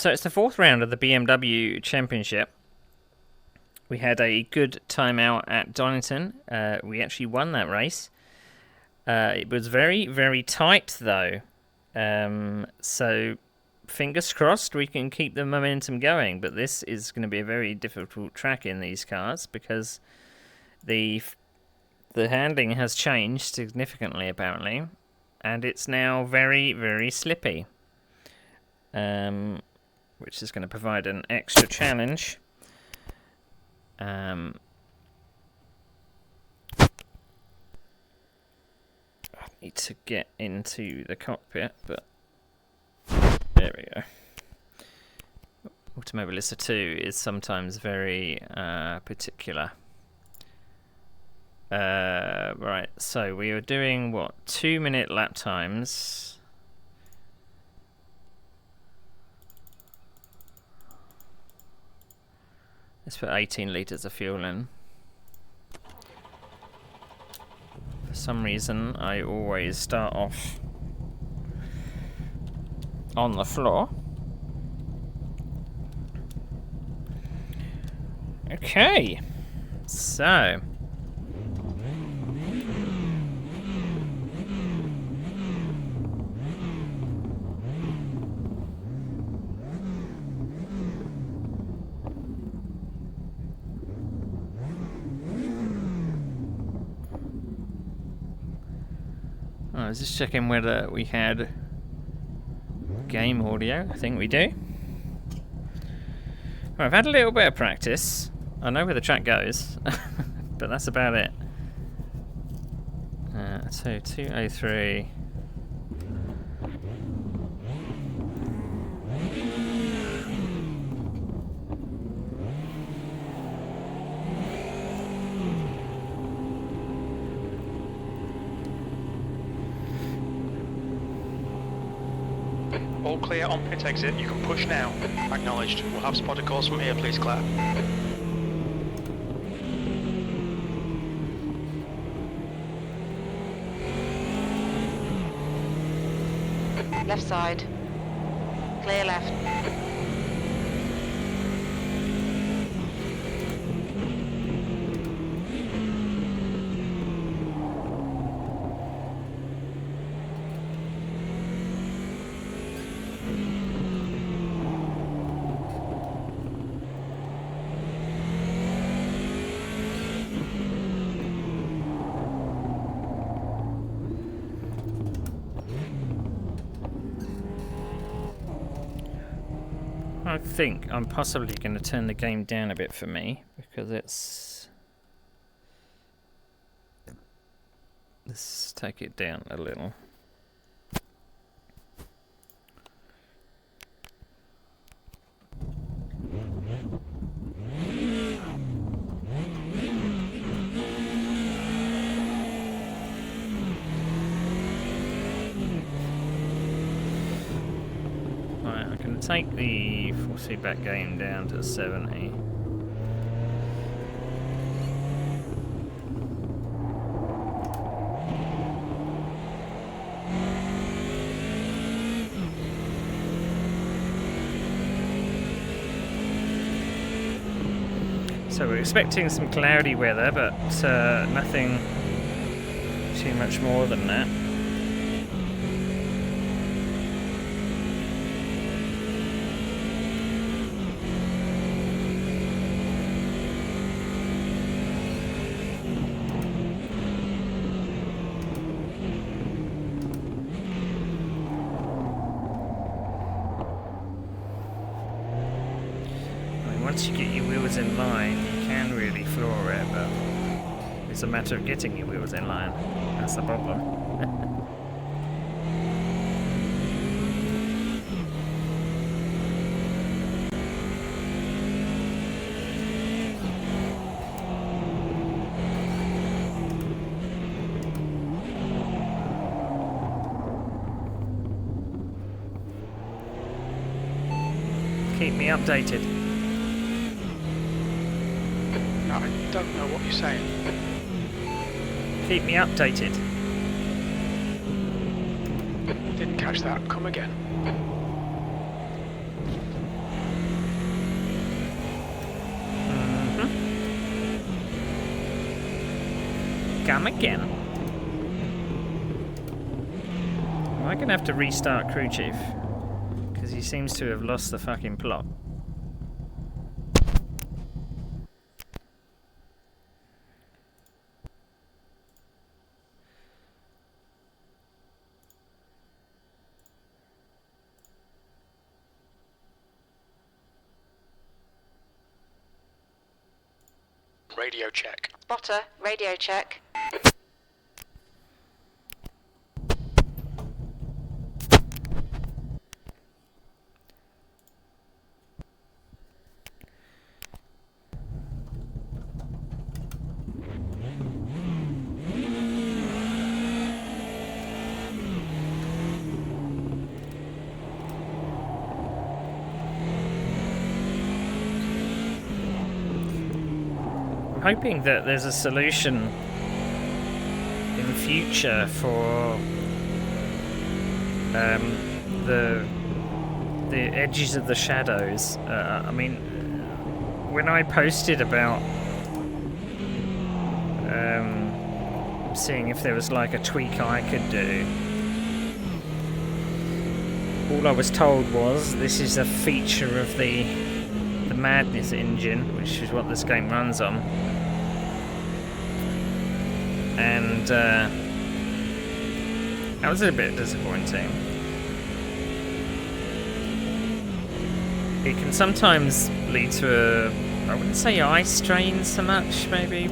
So it's the fourth round of the BMW Championship. We had a good time out at Donington. We actually won that race. It was very, very tight, though. So fingers crossed we can keep the momentum going. But this is going to be a very difficult track in these cars because the handling has changed significantly, apparently. And it's now very, very slippy. Which is going to provide an extra challenge. I need to get into the cockpit, but there we go. Automobilista 2 is sometimes very particular. Right, so we were doing, 2-minute lap times. Let's put 18 litres of fuel in. For some reason, I always start off on the floor. Okay, so I was just checking whether we had game audio. I think we do. Well, I've had a little bit of practice. I know where the track goes, but that's about it. So 203. All clear on pit exit, you can push now. Acknowledged. We'll have spotted course from here, please, Claire. Left side. Clear left. I think I'm possibly going to turn the game down a bit for me because it's... Let's take it down a little. Take the force feedback gain down to 70. So we're expecting some cloudy weather, but nothing too much more than that. Once you get your wheels in line, you can really floor it, but it's a matter of getting your wheels in line. That's the problem. Keep me updated. I don't know what you're saying. Keep me updated. Didn't catch that. Come again. Come again. Am I gonna have to restart crew chief? Because he seems to have lost the fucking plot. Radio check. Spotter, radio check. I'm hoping that there's a solution in future for the edges of the shadows. I mean, when I posted about seeing if there was like a tweak I could do, all I was told was this is a feature of the Madness engine, which is what this game runs on. And that was a bit disappointing. It can sometimes lead to a, I wouldn't say eye strain so much, maybe.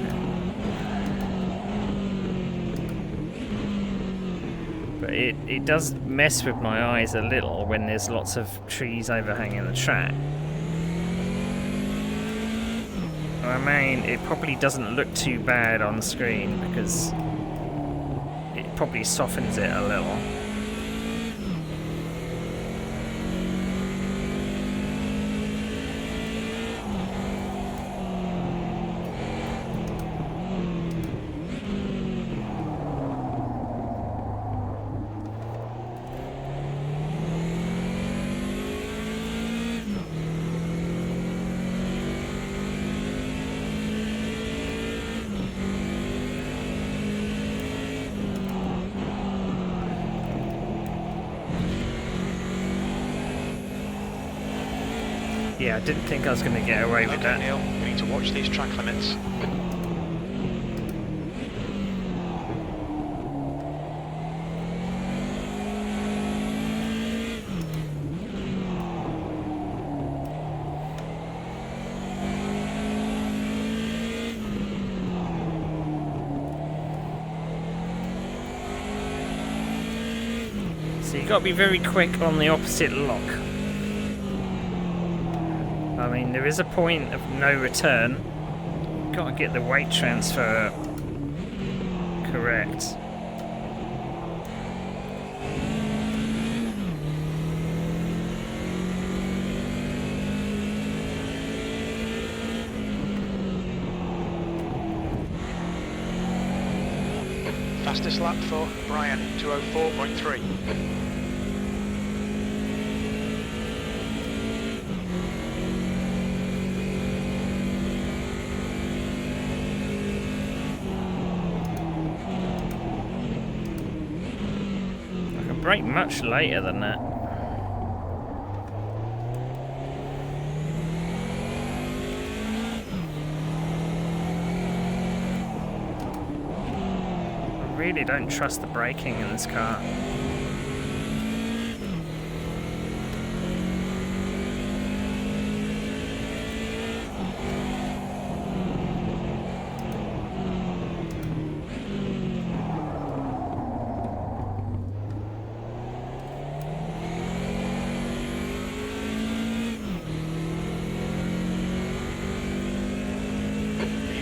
But it does mess with my eyes a little when there's lots of trees overhanging the track. I mean, it probably doesn't look too bad on screen because it probably softens it a little. Yeah, I didn't think I was going to get away with Okay, that. Neil, we need to watch these track limits. So you got to be very quick on the opposite lock. I mean, there is a point of no return. You've got to get the weight transfer correct. Fastest lap for Brian, 2:04.3. Brake much later than that. I really don't trust the braking in this car.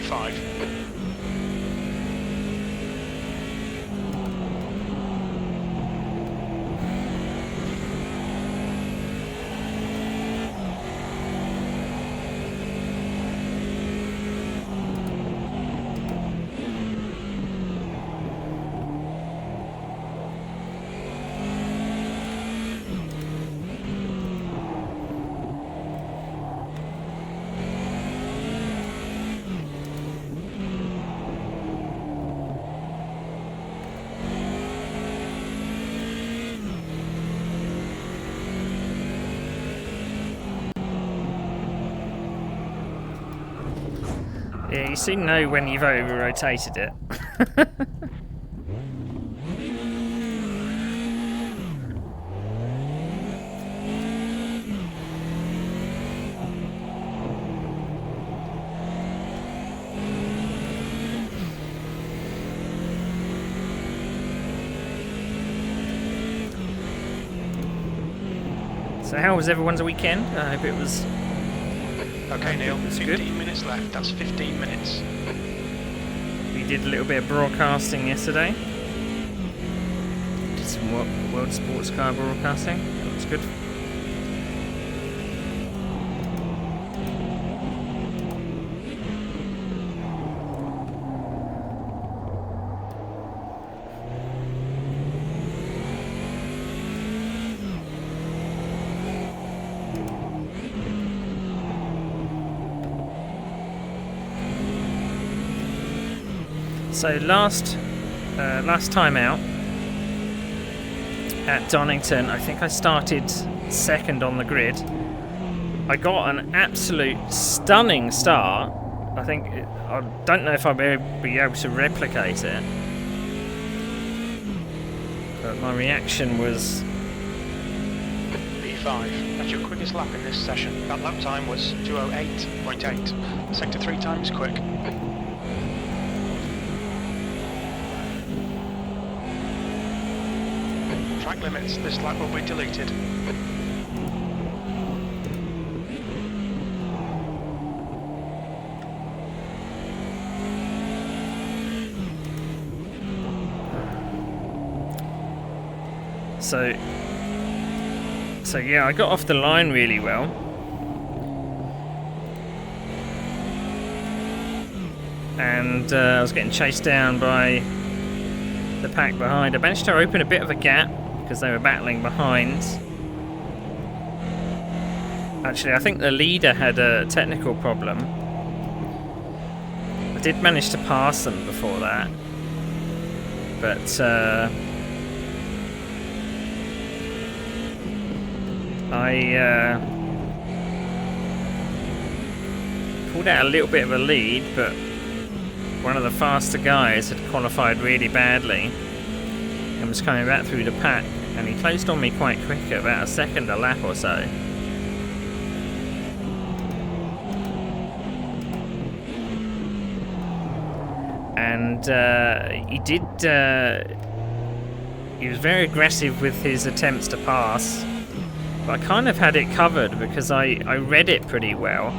P5. Yeah, you soon know when you've over-rotated it. So how was everyone's weekend? I hope it was... Okay, Neil, That's 15 good. minutes left. That's 15 minutes. We did a little bit of broadcasting yesterday. Did some World Sports Car broadcasting. That was good. So last time out at Donington, I think I started second on the grid. I got an absolute stunning start. I don't know if I'll be able to replicate it, but my reaction was P5, that's your quickest lap in this session. That lap time was 2:08.8. Sector 3 times quick. Track limits, this lap will be deleted. So yeah, I got off the line really well. And I was getting chased down by the pack behind. I managed to open a bit of a gap because they were battling behind. Actually, I think the leader had a technical problem. I did manage to pass them before that, but I pulled out a little bit of a lead, but one of the faster guys had qualified really badly and was coming back through the pack, and he closed on me quite quick, about a second a lap or so. And he was very aggressive with his attempts to pass, but I kind of had it covered because I read it pretty well.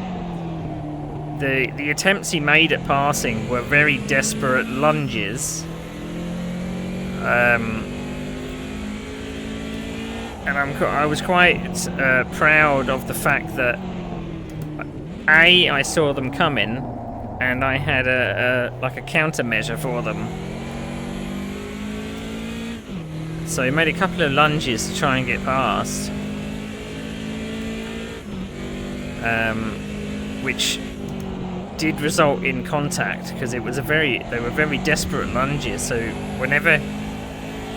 The attempts he made at passing were very desperate lunges. And I was quite proud of the fact that I saw them coming, and I had a countermeasure for them. So he made a couple of lunges to try and get past, which did result in contact because they were very desperate lunges. So whenever,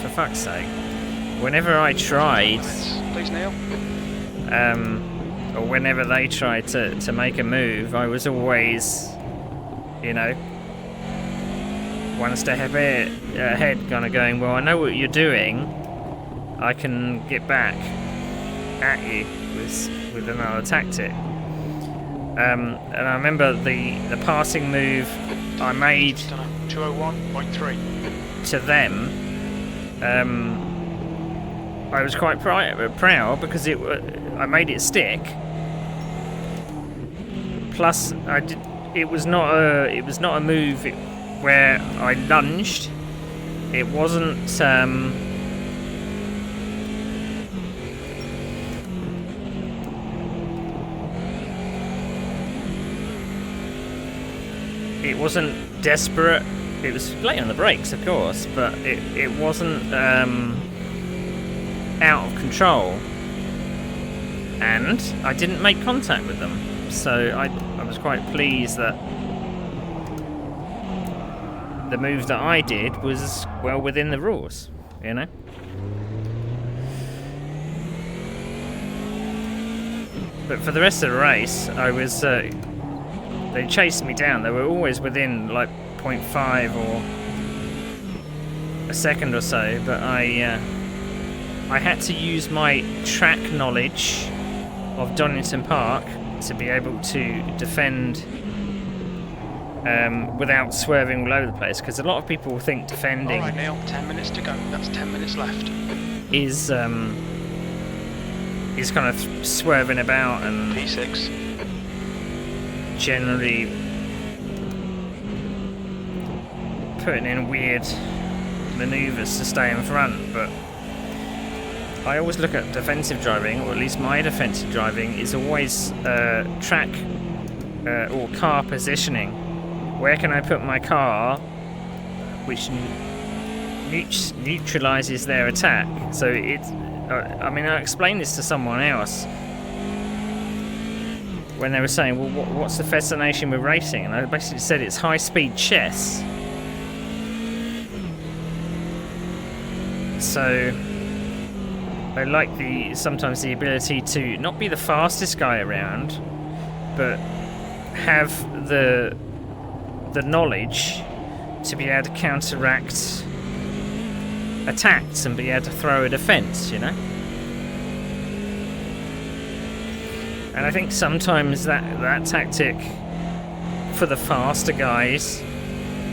for fuck's sake, whenever I tried, Please, Neil. or whenever they tried to make a move, I was always, one step ahead, kind of going, well, I know what you're doing, I can get back at you with another tactic. And I remember the passing move I made 201.3 to them. I was quite proud because I made it stick. Plus, it was not a move where I lunged. It wasn't. It wasn't desperate. It was late on the brakes, of course, but it wasn't out of control. And I didn't make contact with them, so I was quite pleased that the move that I did was well within the rules, But for the rest of the race, I was they chased me down. They were always within like 0.5 or a second or so, but I had to use my track knowledge of Donington Park to be able to defend without swerving all over the place, because a lot of people think defending Alright Neil, 10 minutes to go, that's 10 minutes left. is kind of swerving about and P6. generally putting in weird maneuvers to stay in front. But I always look at defensive driving, or at least my defensive driving is always track or car positioning. Where can I put my car which neutralizes their attack? So it's I mean, I explained this to someone else when they were saying, well, what's the fascination with racing? And I basically said it's high-speed chess. So I like sometimes the ability to not be the fastest guy around, but have the knowledge to be able to counteract attacks and be able to throw a defense, you know. And I think sometimes that tactic for the faster guys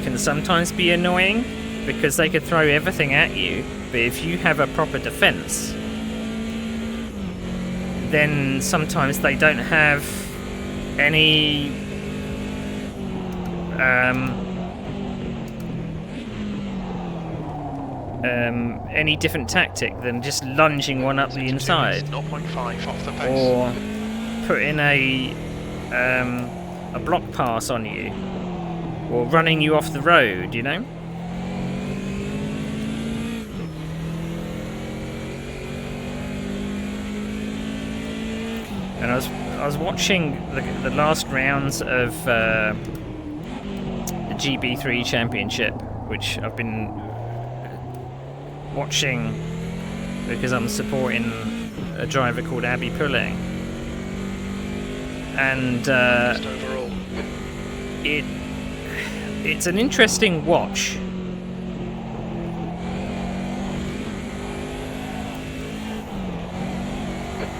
can sometimes be annoying, because they could throw everything at you, but if you have a proper defense, then sometimes they don't have any any different tactic than just lunging one up the inside, 0.5 off the pace. or putting a block pass on you, or running you off the road, you know. And I was watching the last rounds of the GB3 Championship, which I've been watching because I'm supporting a driver called Abby Pulling, and Just overall. it's an interesting watch.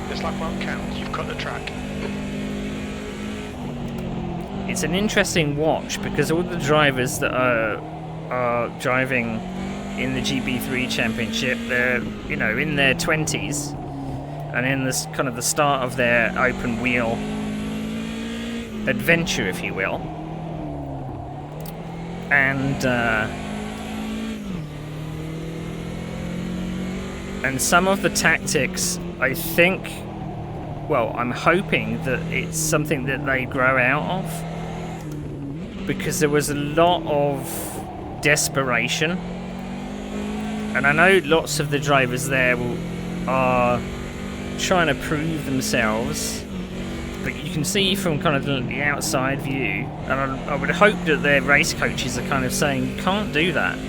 This lap won't count, you've cut the track. It's an interesting watch because all the drivers that are driving in the GB3 Championship, they're, you know, in their 20s and in this kind of the start of their open wheel adventure, if you will. And some of the tactics, I think, well, I'm hoping that it's something that they grow out of, because there was a lot of desperation, and I know lots of the drivers there are trying to prove themselves, but you can see from kind of the outside view, and I would hope that their race coaches are kind of saying, you can't do that.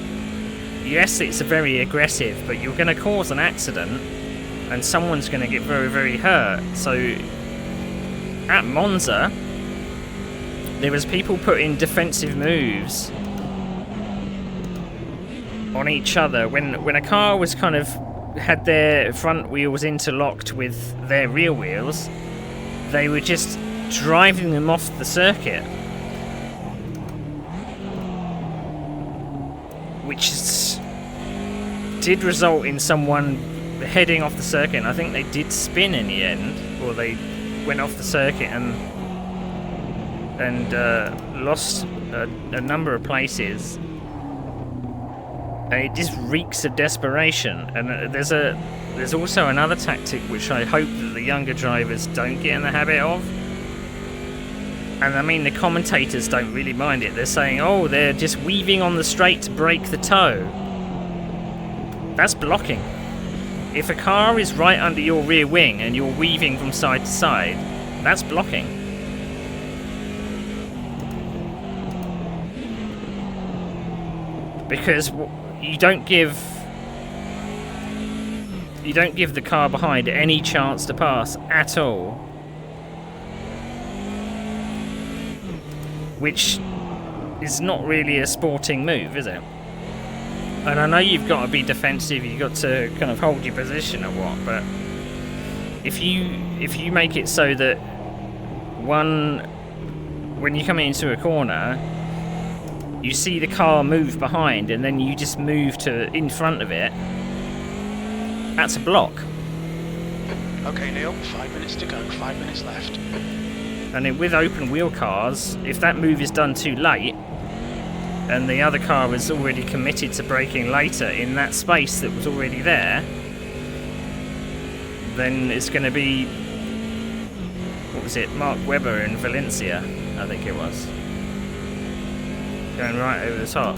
Yes, it's very aggressive, but you're going to cause an accident and someone's going to get very, very hurt. So at Monza, there was people putting defensive moves on each other. When a car was kind of had their front wheels interlocked with their rear wheels, they were just driving them off the circuit, which did result in someone heading off the circuit. And I think they did spin in the end, or they went off the circuit and lost a number of places. And it just reeks of desperation. And there's also another tactic which I hope that the younger drivers don't get in the habit of. And I mean, the commentators don't really mind it. They're saying, oh, they're just weaving on the straight to break the toe. That's blocking. If a car is right under your rear wing and you're weaving from side to side, that's blocking. Because you don't give the car behind any chance to pass at all. which is not really a sporting move, is it? And I know you've got to be defensive, you've got to kind of hold your position or what, but if you make it so that when you come into a corner, you see the car move behind and then you just move to in front of it, that's a block. Okay, Neil, 5 minutes to go, 5 minutes left. And with open wheel cars, if that move is done too late and the other car was already committed to braking later in that space that was already there, then it's going to be, what was it, Mark Webber in Valencia, I think it was, going right over the top.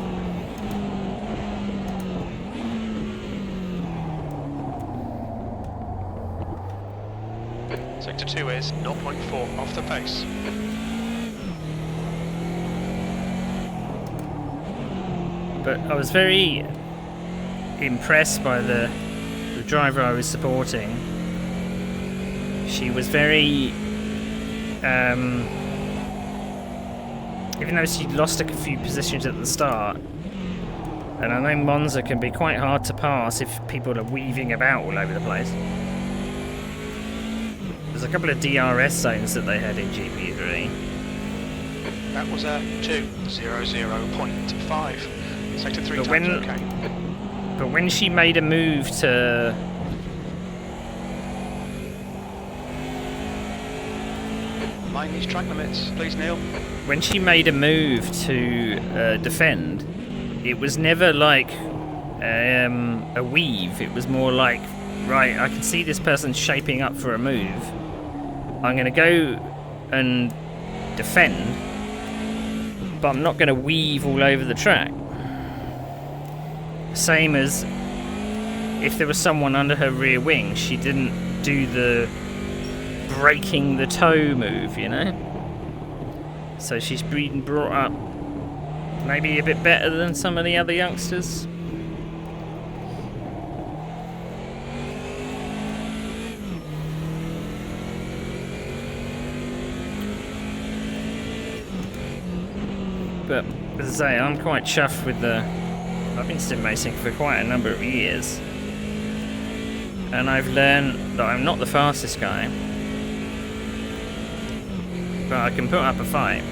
Sector 2 is 0.4 off the pace. But I was very impressed by the driver I was supporting. She was very, even though she lost a few positions at the start, and I know Monza can be quite hard to pass if people are weaving about all over the place. There's a couple of DRS zones that they had in GP3. That was a 2:00.5. Sector 3 But times when- okay. But when she made a move to Mind these track limits, please, Neil. when she made a move to defend, it was never like a weave. It was more like, right, I can see this person shaping up for a move. I'm going to go and defend, but I'm not going to weave all over the track. Same as if there was someone under her rear wing, she didn't do the breaking the toe move, you know? So she's been brought up maybe a bit better than some of the other youngsters. But as I say, I'm quite chuffed with I've been sim racing for quite a number of years, and I've learned that I'm not the fastest guy, but I can put up a fight,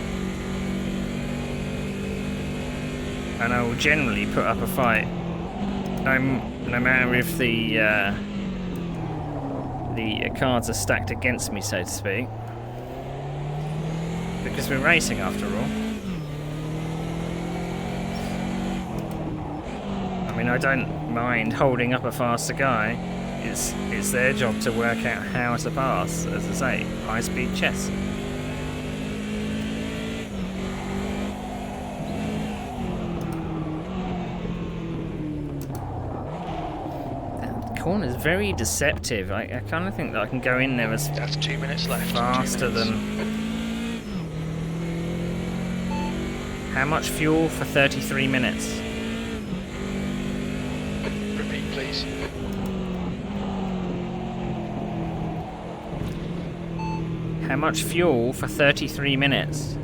and I will generally put up a fight, no matter if the cards are stacked against me, so to speak, because we're racing after all. I mean, I don't mind holding up a faster guy. It's their job to work out how to pass, as I say, high-speed chess. That corner's very deceptive. I kind of think that I can go in there as That's 2 minutes left. faster 2 minutes. than... How much fuel for 33 minutes? Repeat, please. How much fuel for 33 minutes?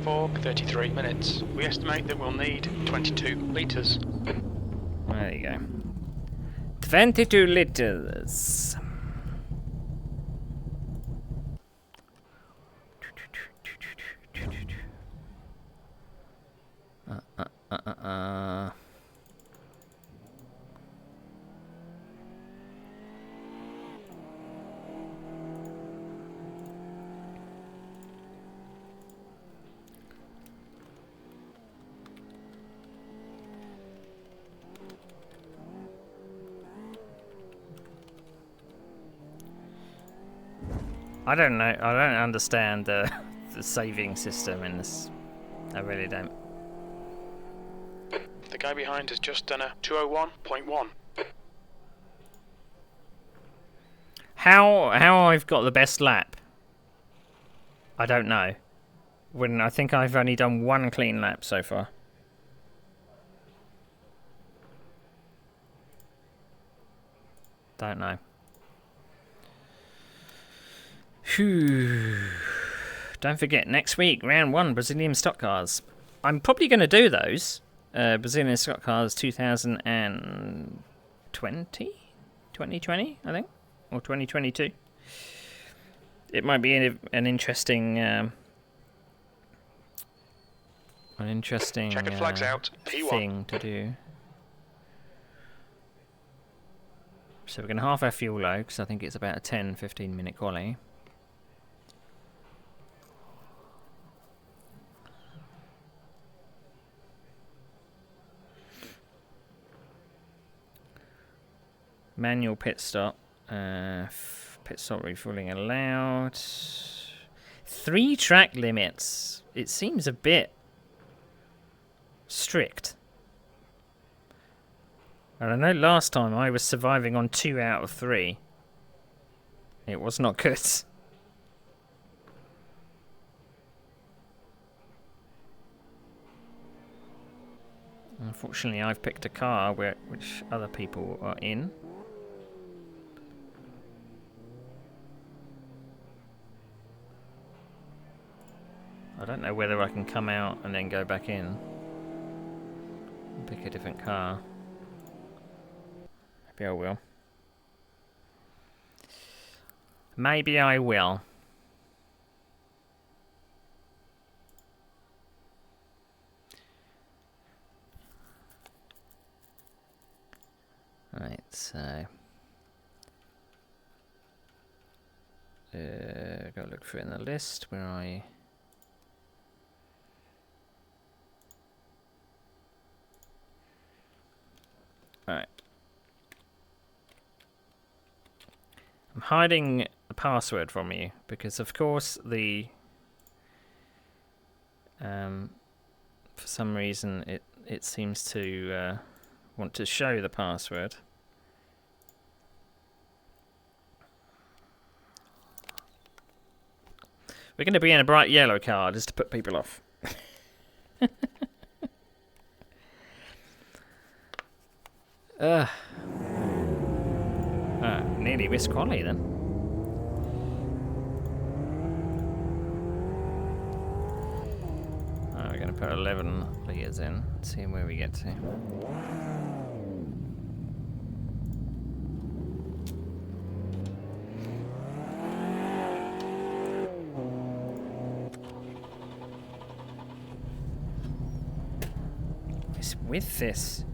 For 33 minutes. We estimate that we'll need 22 litres. There you go. 22 liters. I don't know. I don't understand the saving system in this. I really don't. The guy behind has just done a 2:01.1. How I've got the best lap? I don't know. When I think I've only done one clean lap so far. Don't know. Phew. Don't forget, next week, round 1, Brazilian stock cars. I'm probably going to do those. Brazilian stock cars 2020, I think. Or 2022. It might be an interesting... Checkered flags out. P1. thing to do. So we're going to half our fuel low, because I think it's about a 10-15 minute quali. Manual pit stop. Pit stop refueling allowed. 3 track limits. It seems a bit strict. And I know last time I was surviving on 2 out of 3. It was not good. Unfortunately, I've picked a car which other people are in. I don't know whether I can come out and then go back in. Pick a different car. Maybe I will. Maybe I will. Right, so... gotta look for it in the list where I... Alright. I'm hiding the password from you because, of course, the for some reason it seems to want to show the password. We're going to be in a bright yellow car just to put people off. Nearly missed quality then. We're going to put 11 litres in, see where we get to. It's with this.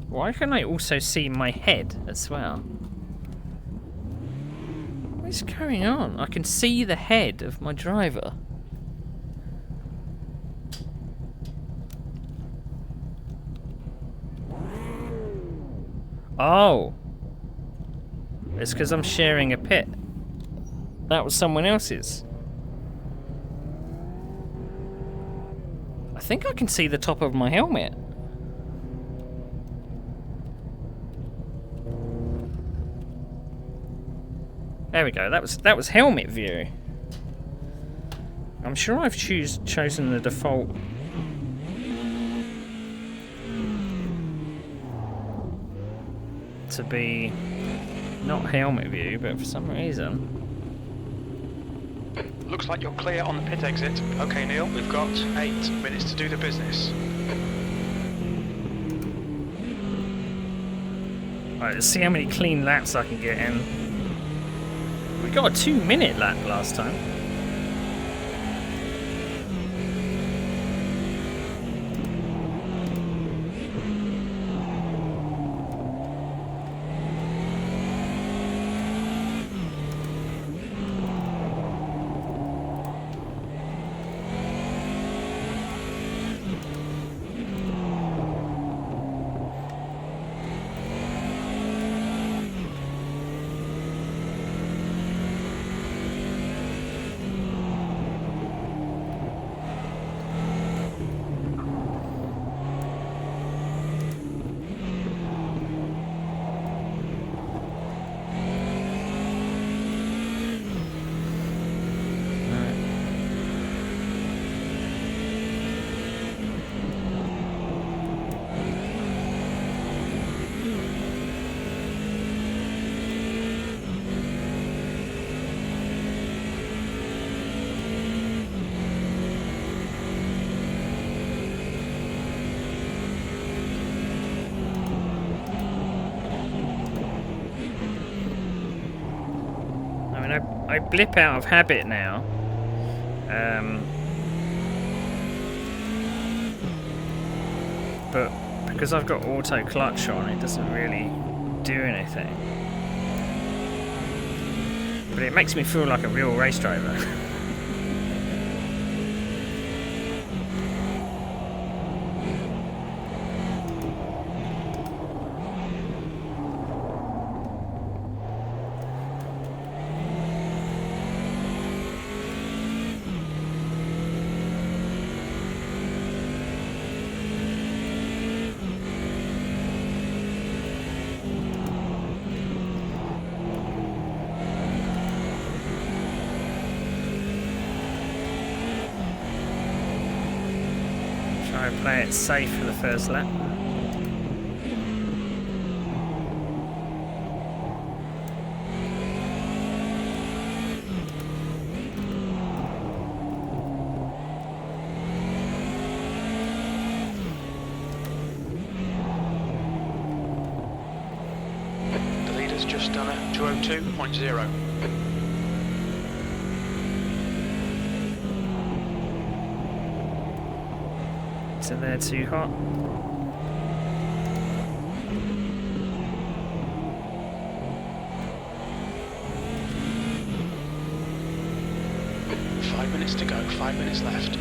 Why can I also see my head as well? What's going on? I can see the head of my driver. Oh! It's because I'm sharing a pit. That was someone else's. I think I can see the top of my helmet. There we go. That was helmet view. I'm sure I've chosen the default. To be not helmet view, but for some reason. Looks like you're clear on the pit exit. Okay, Neil, we've got 8 minutes to do the business. Alright, let's see how many clean laps I can get in. We got a 2-minute lap last time. mean, I blip out of habit now. But because I've got auto clutch on, it doesn't really do anything. But it makes me feel like a real race driver. Play it safe for the first lap. The leader's just done a 202.0. So they're too hot. Five minutes to go, 5 minutes left.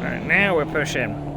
Right, now we're pushing.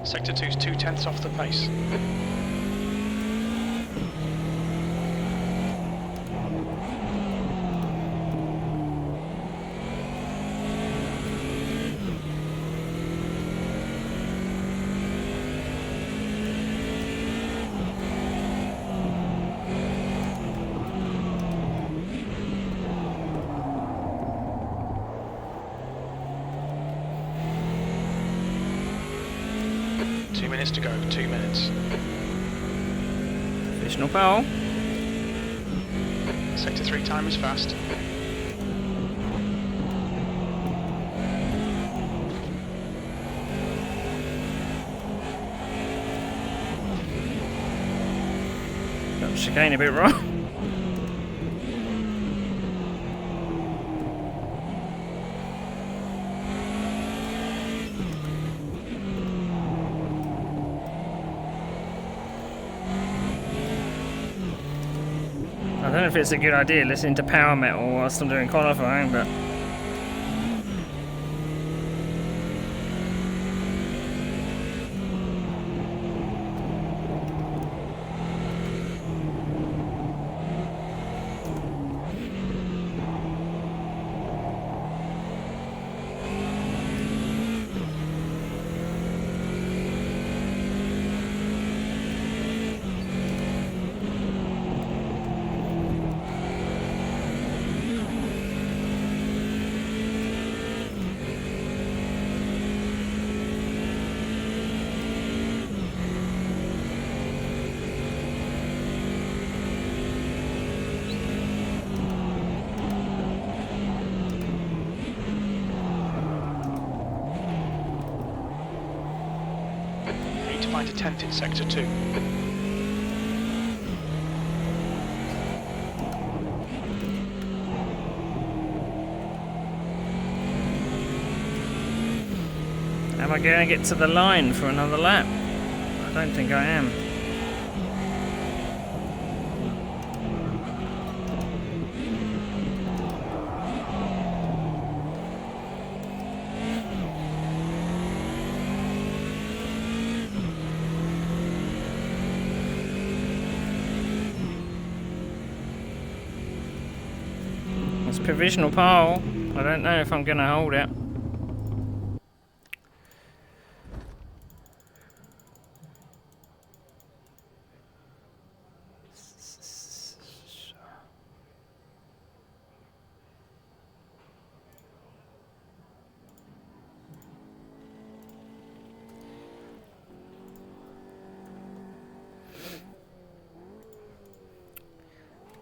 Sector 2's 2/10 off the pace. To go, 2 minutes. Additional pole. Sector 3 time is fast. Got the chicane a bit wrong. I don't know if it's a good idea listening to power metal whilst I'm doing qualifying, but... Find a tent in sector 2. Am I going to get to the line for another lap? I don't think I am. It's provisional pole. I don't know if I'm going to hold it.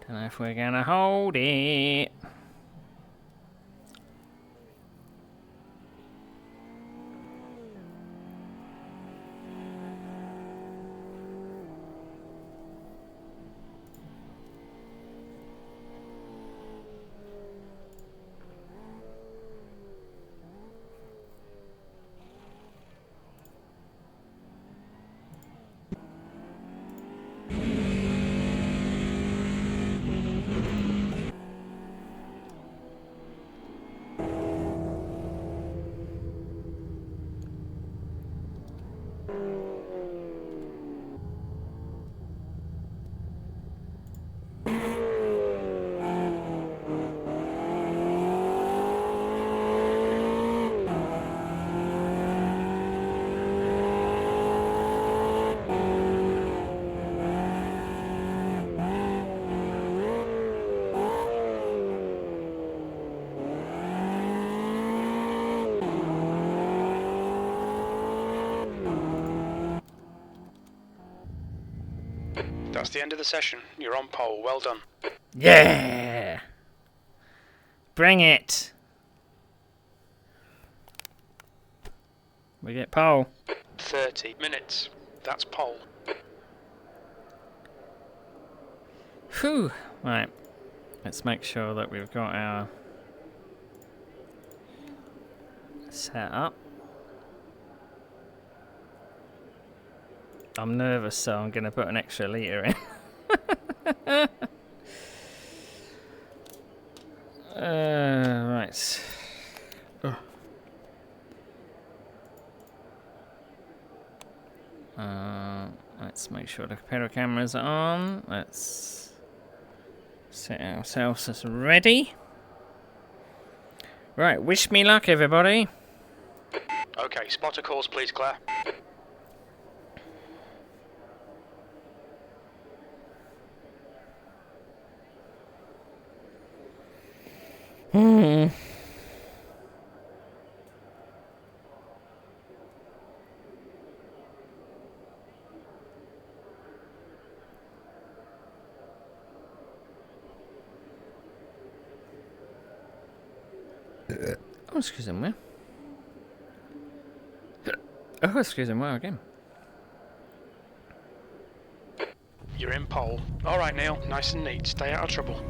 Don't know if we're going to hold it. That's the end of the session. You're on pole. Well done. Yeah! Bring it! We get pole. 30 minutes. That's pole. Whew! Right. Let's make sure that we've got our set up. I'm nervous, so I'm going to put an extra litre in. Right. Let's make sure the pedal cameras are on. Let's set ourselves as ready. Right, wish me luck, everybody. Okay, spotter calls, please, Claire. Oh, excusez-moi. Oh, excusez-moi again. You're in pole. Alright, Neil. Nice and neat. Stay out of trouble.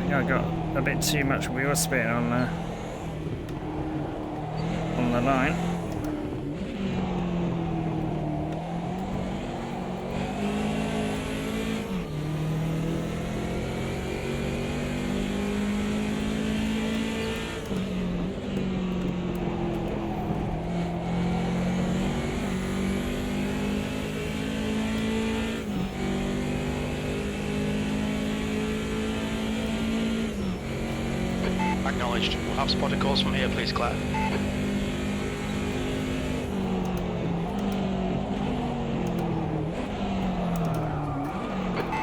think I got a bit too much wheel spin on the line. Acknowledged. We'll have spotter calls from here, please, Claire.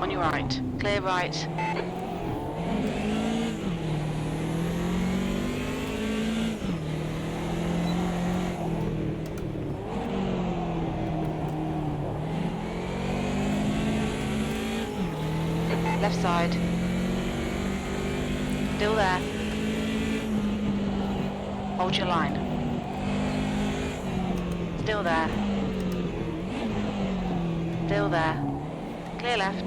On your right. Clear right. Left side. Still there. Hold your line. Still there. Still there. Clear left.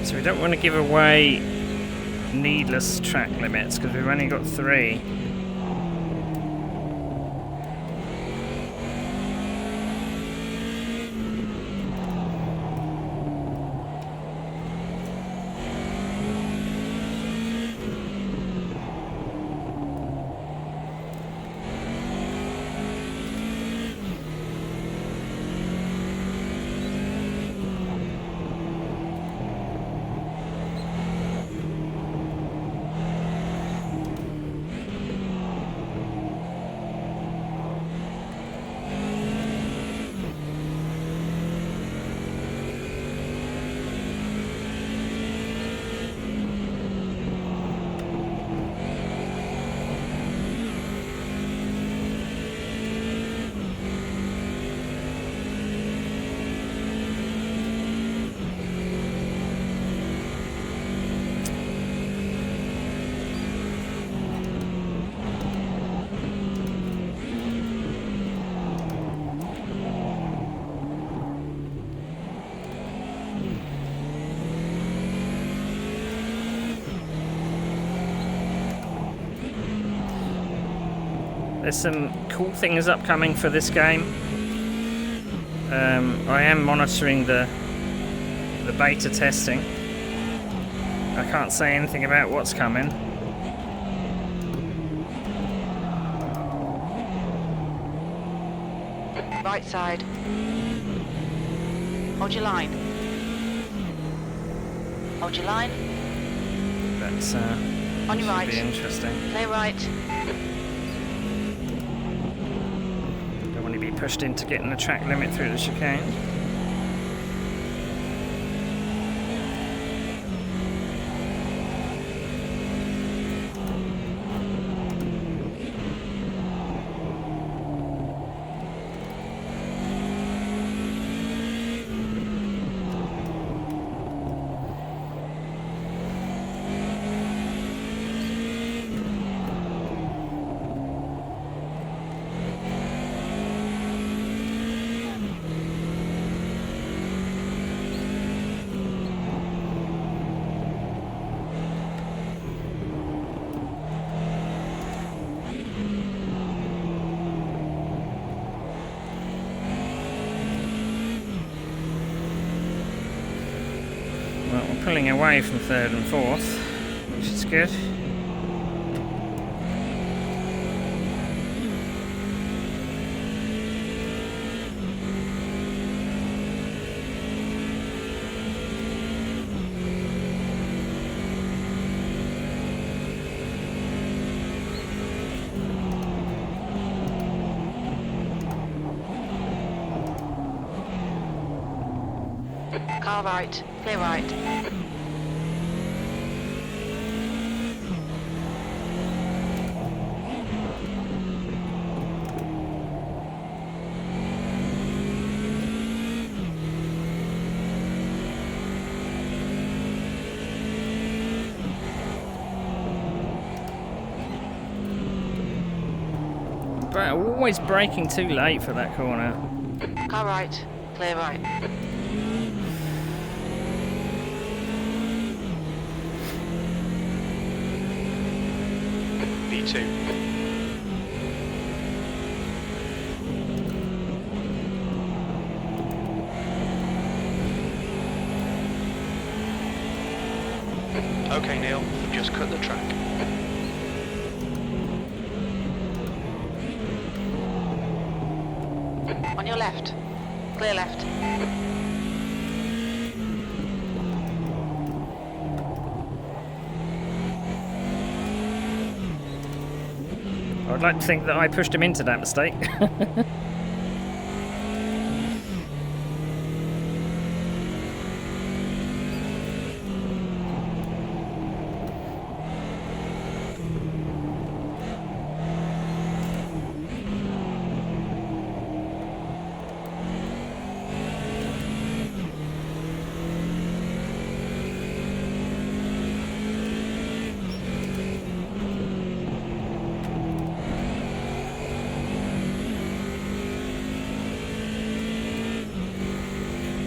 So we don't want to give away needless track limits because we've only got 3. There's some cool things upcoming for this game. I am monitoring the beta testing. I can't say anything about what's coming. Right side. Hold your line. Hold your line. That's On your right. be interesting. Clear right. Don't want to be pushed into getting the track limit through the chicane. Well, we're pulling away from third and fourth, which is good. Car right. Clear right. always braking too late for that corner. Car right, clear right. V2. Okay, Neil, we've just cut the track. On your left, clear left. I'd like to think that I pushed him into that mistake.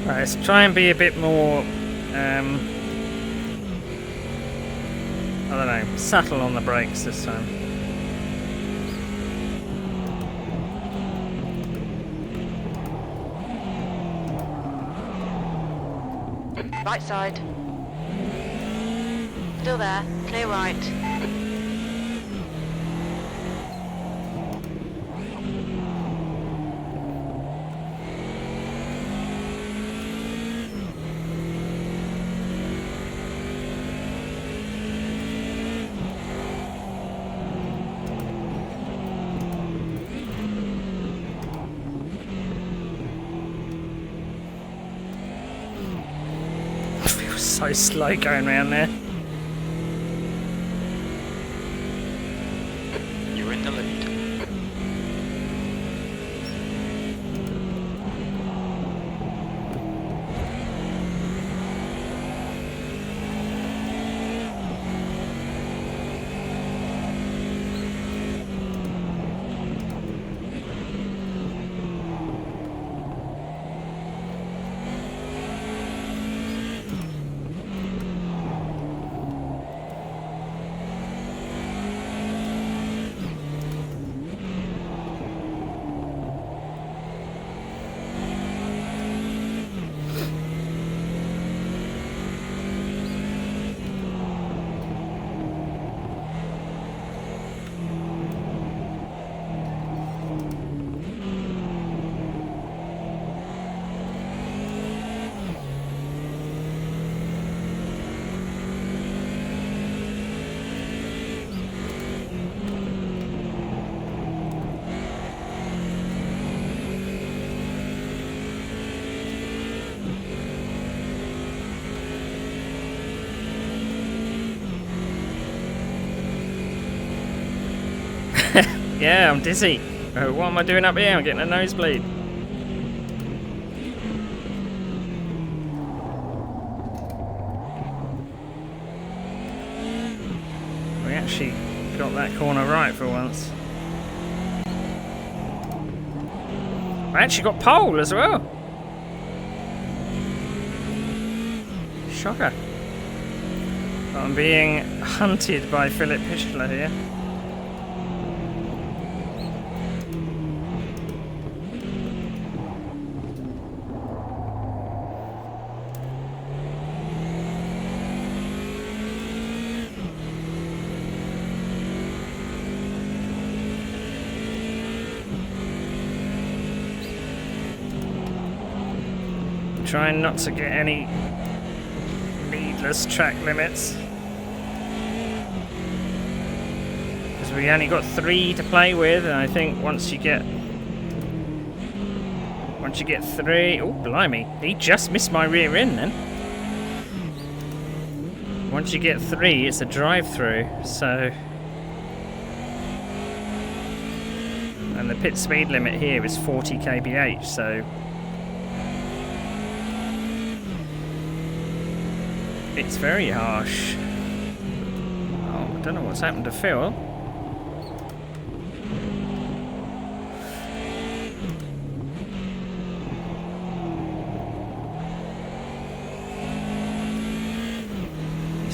Right, let's try and be a bit more, I don't know, subtle on the brakes this time. Right side. Still there, clear right. So slow going around there. You're in the lead. Yeah, I'm dizzy. What am I doing up here? I'm getting a nosebleed. We actually got that corner right for once. I actually got pole as well. Shocker. I'm being hunted by Philip Pichler here. Trying not to get any needless track limits, because we only got 3 to play with, and I think once you get 3, oh blimey, he just missed my rear end then. Once you get 3, it's a drive-through, so, and the pit speed limit here is 40 kph, so it's very harsh. Oh, I don't know what's happened to Phil.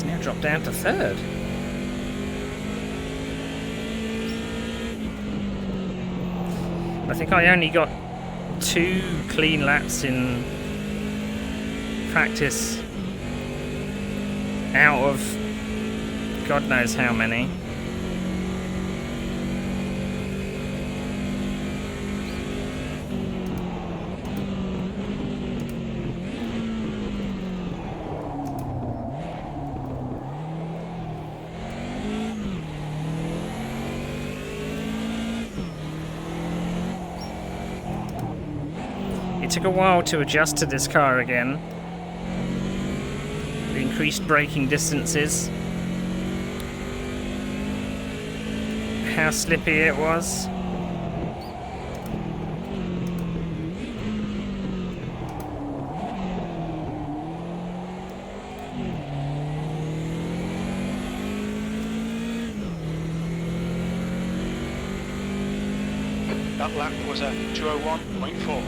He's now dropped down to third. I think I only got 2 clean laps in practice out of God knows how many. It took a while to adjust to this car again. The increased braking distances. How slippy it was. That lap was a 2:01.4.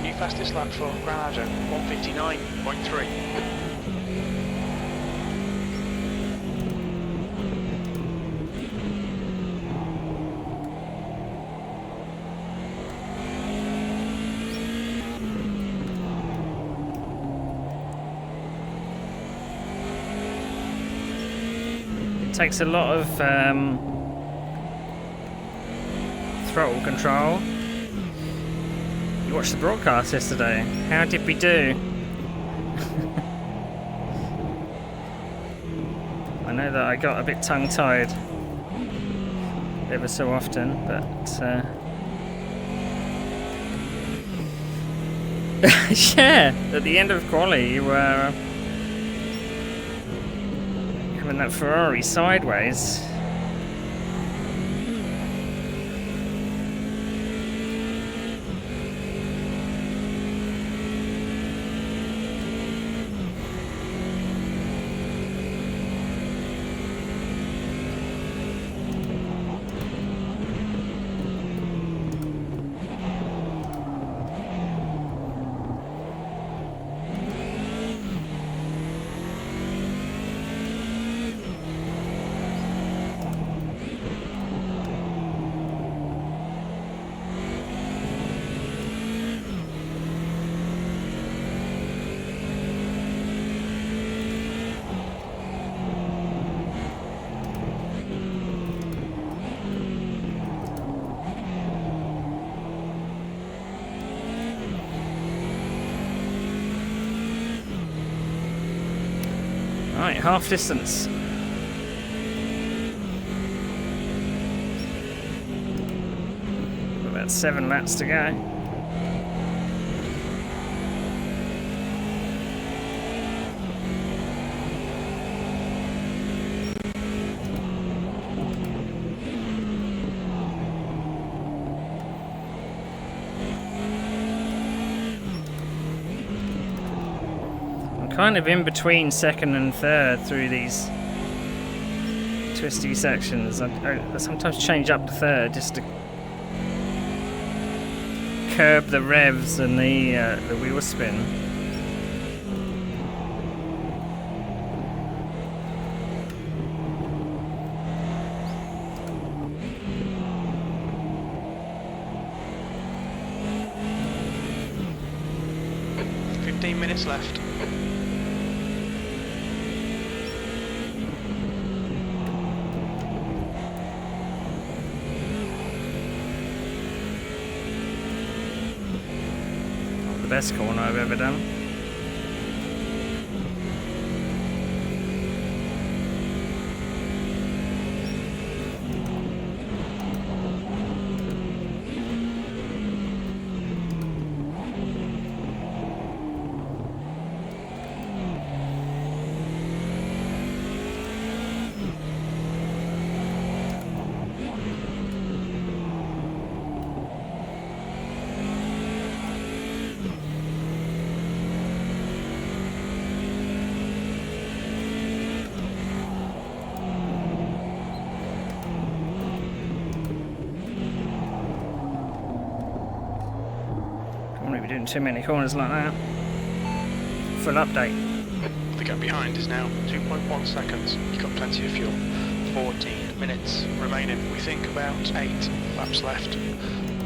New fastest lap for Granada, 1:59.3. Takes a lot of throttle control. You watched the broadcast yesterday. How did we do? I know that I got a bit tongue-tied ever so often, but yeah, at the end of quali you were having that Ferrari sideways. Right, half distance. About 7 laps to go. Kind of in between second and third through these twisty sections. I sometimes change up to third just to curb the revs and the wheel spin. Minutes left. Not the best corner I've ever done. Shouldn't be doing too many corners like that. Full update. The gap behind is now 2.1 seconds. You've got plenty of fuel. 14 minutes remaining. We think about 8 laps left.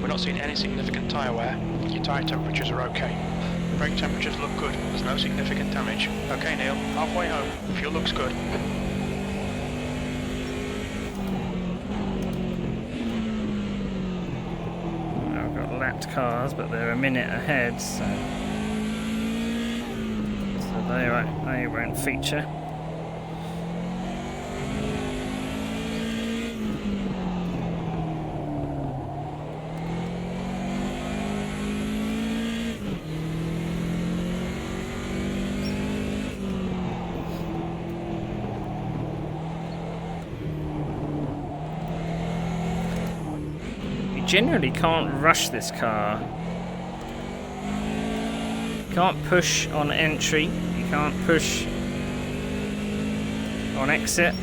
We're not seeing any significant tyre wear. Your tyre temperatures are okay. Brake temperatures look good. There's no significant damage. Okay, Neil, halfway home. Fuel looks good. I've got lapped cars, but they're a minute ahead, so they won't feature. Generally can't rush this car. You can't push on entry, you can't push on exit.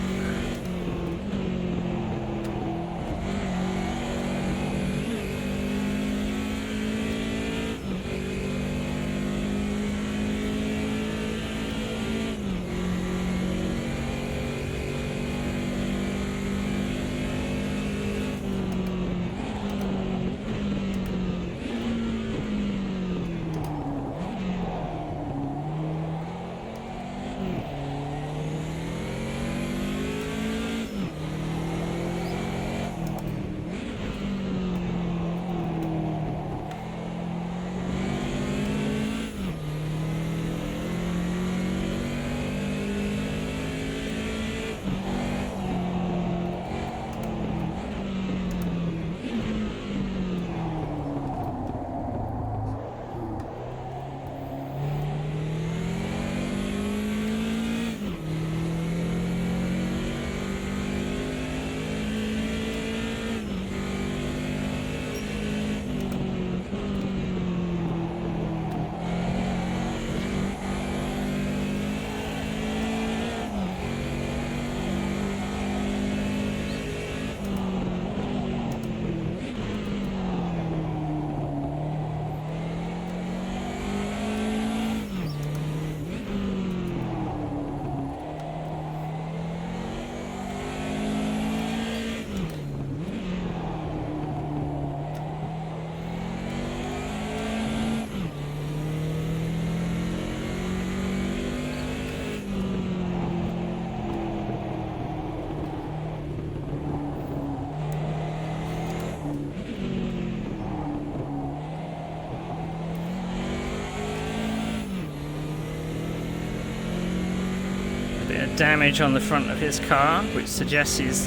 Damage on the front of his car, which suggests he's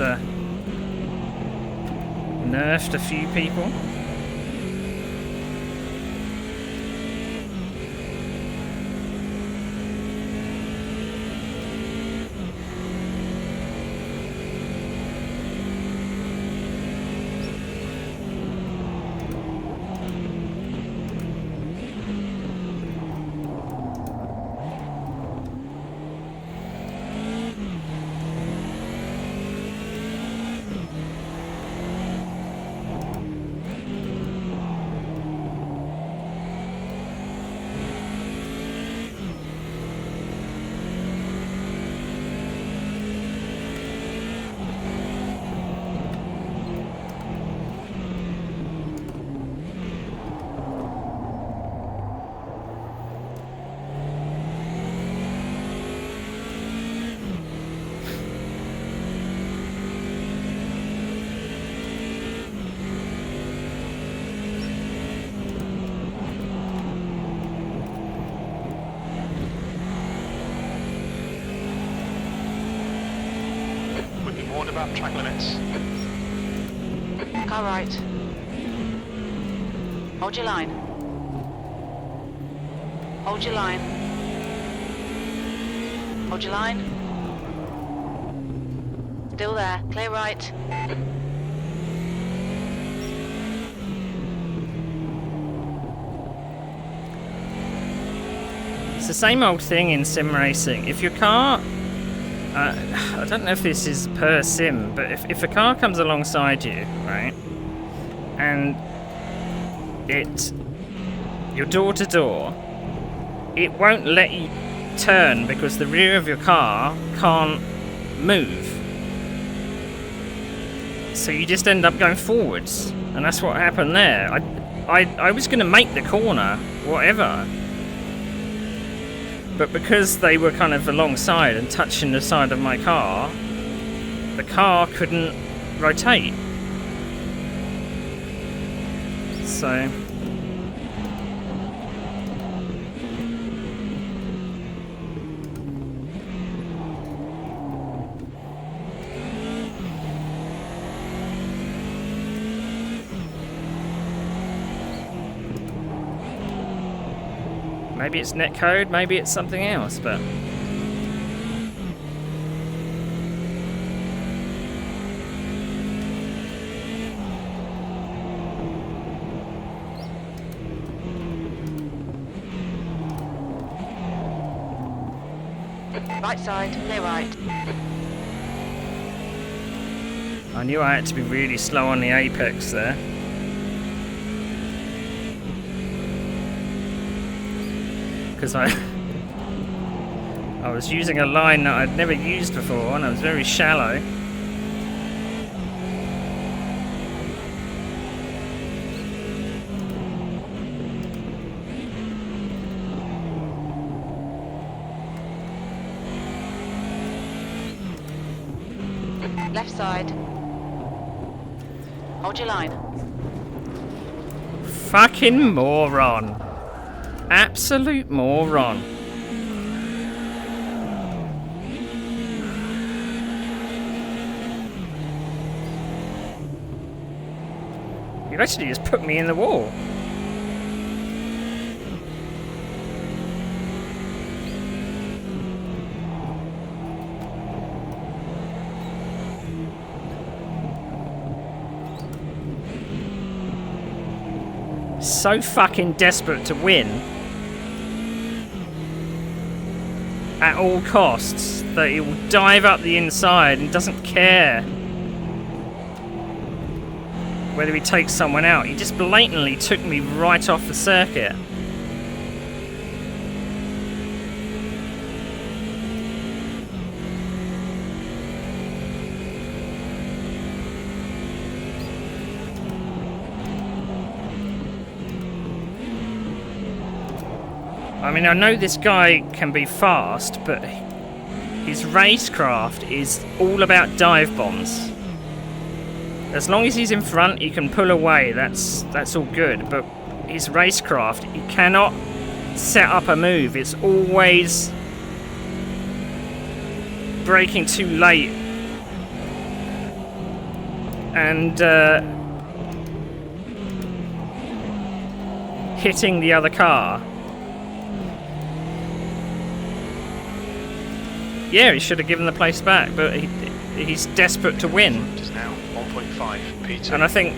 nerfed a few people. About track limits. Car right. Hold your line. Hold your line. Hold your line. Still there. Clear right. It's the same old thing in sim racing. If your car... I don't know if this is per sim, but if a car comes alongside you, right, and it you're door to door, it won't let you turn because the rear of your car can't move. So you just end up going forwards, and that's what happened there. I was going to make the corner, whatever, but because they were kind of alongside and touching the side of my car, the car couldn't rotate. So maybe it's netcode, maybe it's something else, but Right side, clear right. I knew I had to be really slow on the apex there. Because I was using a line that I'd never used before, and I was very shallow. Left side. Hold your line. Fucking moron. Absolute moron. You actually just put me in the wall. So fucking desperate to win at all costs that he will dive up the inside and doesn't care whether he takes someone out. He just blatantly took me right off the circuit. I mean, I know this guy can be fast, but his racecraft is all about dive bombs. As long as he's in front, he can pull away. That's all good. But his racecraft, he cannot set up a move. It's always braking too late and hitting the other car. Yeah, he should have given the place back, but he's desperate to win. Just now 1.5 P2. And I think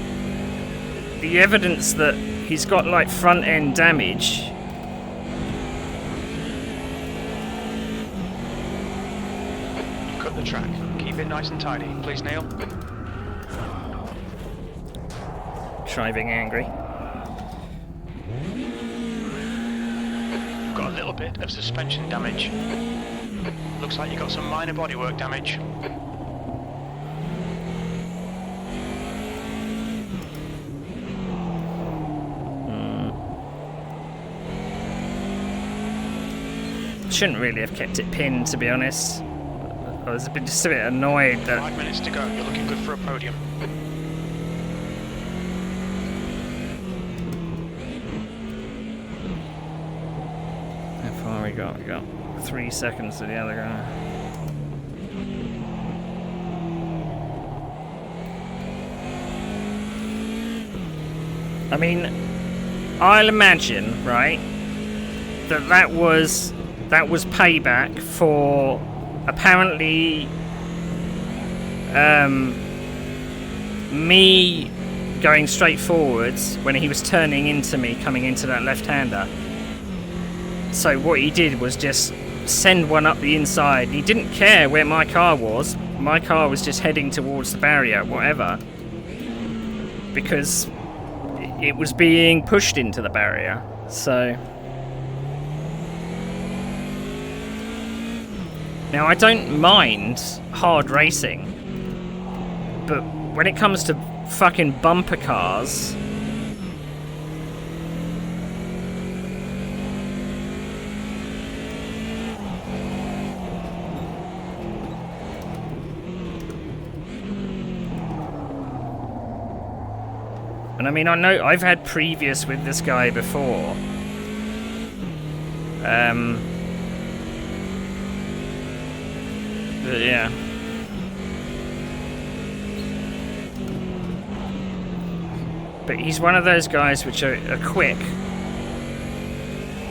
the evidence that he's got like front end damage Cut the track. Keep it nice and tidy, please, Neil. driving angry. Got a little bit of suspension damage. Looks like you got some minor bodywork damage. Shouldn't really have kept it pinned, to be honest. I was just a bit annoyed that 5 minutes to go. You're looking good for a podium. how far we got? We got 3 seconds to the other guy. I mean, I'll imagine, right, that was payback for apparently me going straight forwards when he was turning into me, coming into that left-hander. So what he did was just send one up the inside. He didn't care where my car was. My car was just heading towards the barrier, whatever, because it was being pushed into the barrier. So now I don't mind hard racing, but when it comes to fucking bumper cars, and I mean, I know I've had previous with this guy before. But yeah. But he's one of those guys which are quick,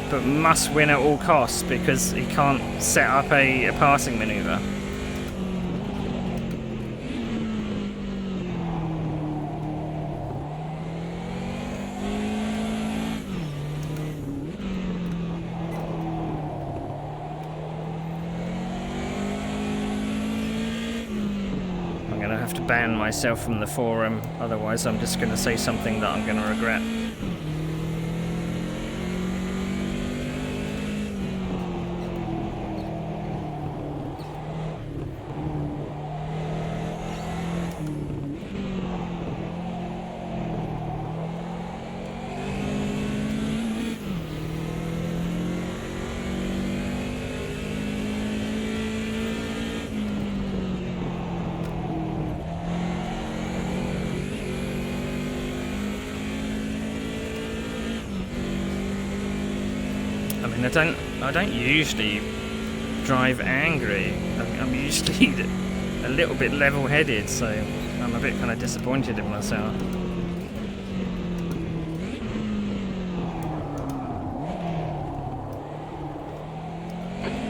but must win at all costs because he can't set up a passing manoeuvre. Have to ban myself from the forum, otherwise I'm just going to say something that I'm going to regret. I don't usually drive angry. I'm usually a little bit level-headed, so I'm a bit kind of disappointed in myself.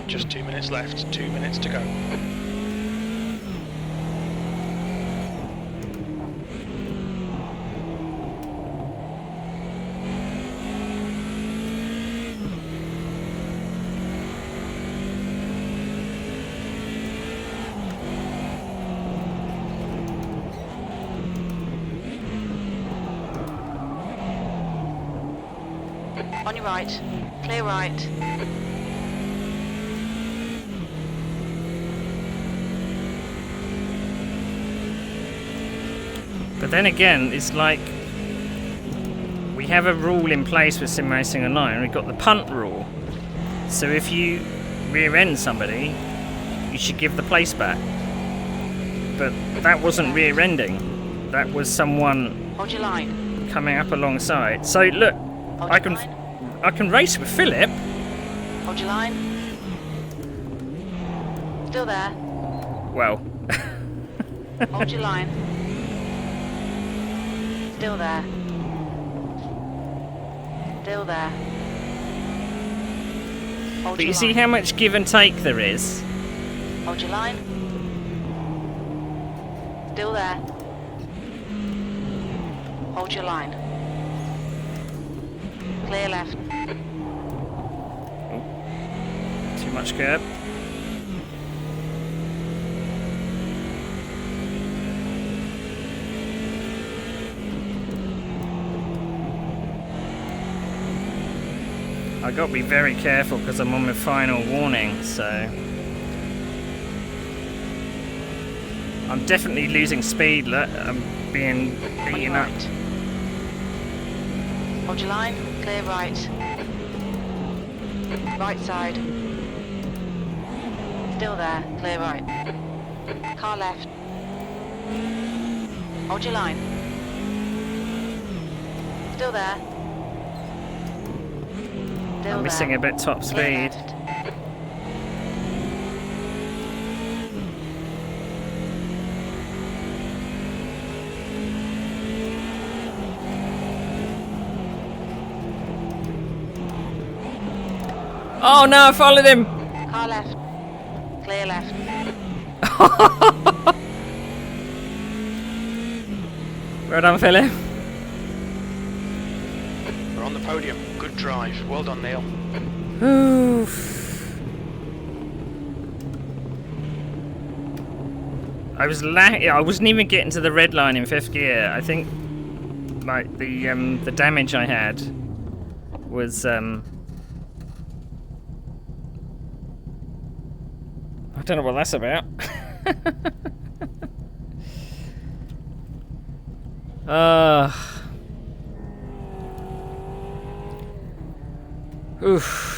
Just 2 minutes left, 2 minutes to go. On your right. Clear right. But then again, it's like we have a rule in place with Sim Racing Online. We've got the punt rule. So if you rear-end somebody, you should give the place back. But that wasn't rear-ending. That was someone Hold your line. coming up alongside. So look, Hold I your line. can race with Philip. Hold your line. Still there. Well, Hold your line. Still there. Still there. Hold but you your see line. how much give and take there is. Hold your line. Still there. Hold your line. Clear left. Too much curb. I got to be very careful because I'm on my final warning, so I'm definitely losing speed. Look, I'm being On eaten your up. right. Hold your line. Clear right. Right side. Still there. Clear right. Car left. Hold your line. Still there. Still I'm missing there. a bit top Clear speed. left. Oh no, I followed him! Car left. Clear left. Well done, Philip. We're on the podium. Good drive. Well done, Neil. Oof. I wasn't even getting to the red line in fifth gear. I think like the damage I had was I don't know what that's about. Oof.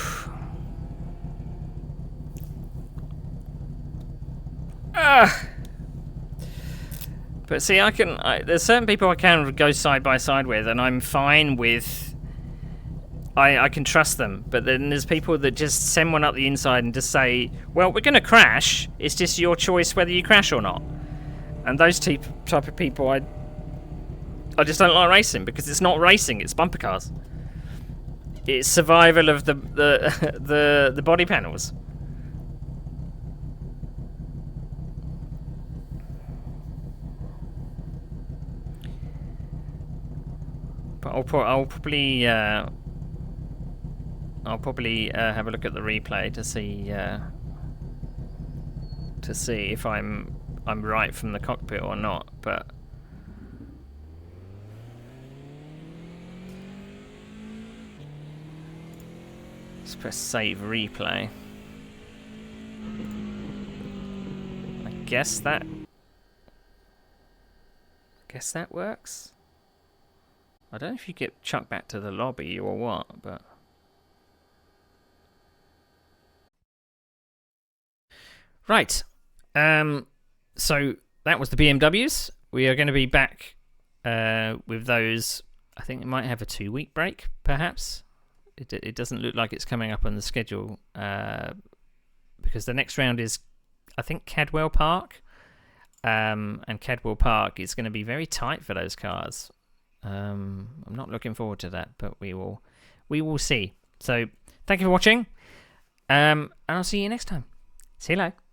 But see, there's certain people I can go side by side with, and I'm fine with. I can trust them. But then there's people that just send one up the inside and just say, "Well, we're going to crash. It's just your choice whether you crash or not." And those type of people, I just don't like racing, because it's not racing. It's bumper cars. It's survival of the body panels. But I'll probably have a look at the replay to see if I'm right from the cockpit or not. But let's press save replay. I guess that works. I don't know if you get chucked back to the lobby or what, but right. So that was the BMWs. We are going to be back with those. I think it might have a 2-week break, perhaps. It doesn't look like it's coming up on the schedule because the next round is, I think, Cadwell Park. And Cadwell Park is going to be very tight for those cars. I'm not looking forward to that, but we will see. So thank you for watching, and I'll see you next time. See you later.